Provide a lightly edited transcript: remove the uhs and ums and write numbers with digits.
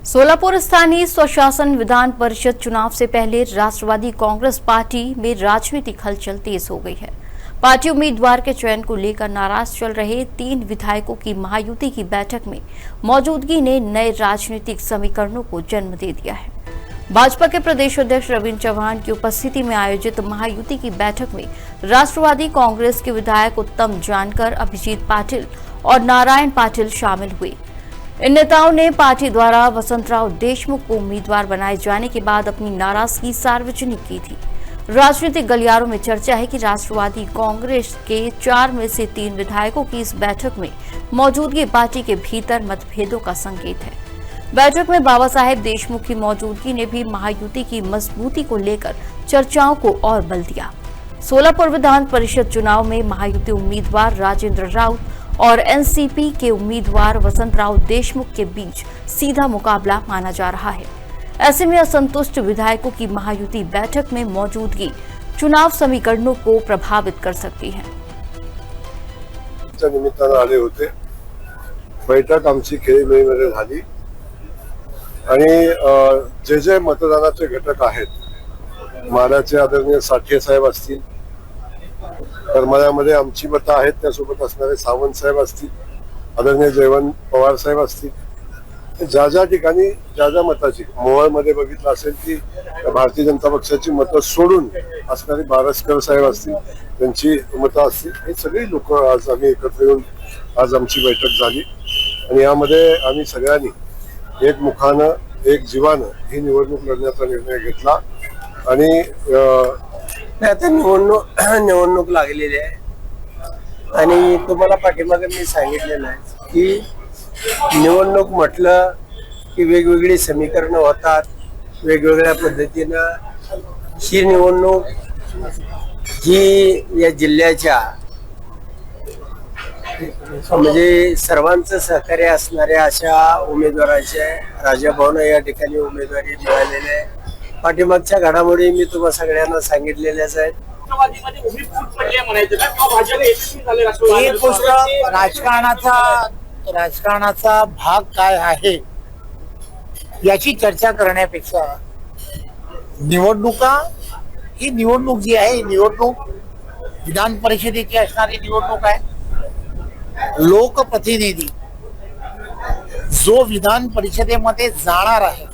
सोलापुर स्थानीय स्वशासन विधान परिषद चुनाव से पहले राष्ट्रवादी कांग्रेस पार्टी में राजनीतिक हलचल तेज हो गई है। पार्टी उम्मीदवार के चयन को लेकर नाराज चल रहे 3 विधायकों की महायुति की बैठक में मौजूदगी ने नए राजनीतिक समीकरणों को जन्म दे दिया है। भाजपा के प्रदेश अध्यक्ष रविंद्र चौहान की उपस्थिति में आयोजित महायुति की बैठक में राष्ट्रवादी कांग्रेस के विधायक उत्तम जानकर, अभिजीत पाटिल और नारायण पाटिल शामिल हुए। इन नेताओं ने पार्टी द्वारा वसंतराव देशमुख को उम्मीदवार बनाए जाने के बाद अपनी नाराजगी सार्वजनिक की थी। राजनीतिक गलियारों में चर्चा है कि राष्ट्रवादी कांग्रेस के 4 में से 3 विधायकों की इस बैठक में मौजूदगी पार्टी के भीतर मतभेदों का संकेत है। बैठक में बाबा साहेब देशमुख की मौजूदगी ने भी महायुति की मजबूती को लेकर चर्चाओं को और बल दिया। सोलापुर विधान परिषद चुनाव में महायुति उम्मीदवार राजेंद्र राउत और एनसीपी के उम्मीदवार वसंतराव देशमुख के बीच सीधा मुकाबला माना जा रहा है। ऐसे में असंतुष्ट विधायकों की महायुति बैठक में मौजूदगी चुनाव समीकरणों को प्रभावित कर सकती है। निमित्तानं आले होते, बैठक आमची खेळीमेळीमध्ये झाली आणि जे जे मतदानाचे घटक आहेत, माड्याचे आदरणीय साठे साहेब असतील, करमाळ्यामध्ये आमची मतं आहेत, त्यासोबत असणारे सावंत साहेब असतील, आदरणीय जयवंत पवार साहेब असतील, ज्या ज्या ठिकाणी ज्या ज्या मताची मोहोळमध्ये बघितलं असेल की भारतीय जनता पक्षाची मतं सोडून असणारी बारसकर साहेब असतील, त्यांची मतं असतील, हे सगळी लोक आज आम्ही एकत्र येऊन आज आमची बैठक झाली आणि यामध्ये आम्ही सगळ्यांनी एक मुखानं एक जीवानं ही निवडणूक लढण्याचा निर्णय घेतला आणि आता निवडणूक लागलेली आहे आणि तुम्हाला पाठीमागे मी सांगितलेलं आहे की निवडणूक म्हटलं की वेगवेगळी समीकरणं होतात, वेगवेगळ्या पद्धतीनं ही निवडणूक ही या जिल्ह्याच्या म्हणजे सर्वांचं सहकार्य असणाऱ्या अशा उमेदवाराचे राजाभाऊंना या ठिकाणी उमेदवारी मिळालेली आहे। पाठीमागच्या घडामोडी मी तुम्हा सगळ्यांना सांगितलेल्याच आहेत। एक गोष्ट राजकारणाचा भाग काय आहे याची चर्चा करण्यापेक्षा निवडणुका ही निवडणूक जी आहे, निवडणूक विधान परिषदेची असणारी निवडणूक आहे। लोकप्रतिनिधी जो विधान परिषदेमध्ये जाणार आहे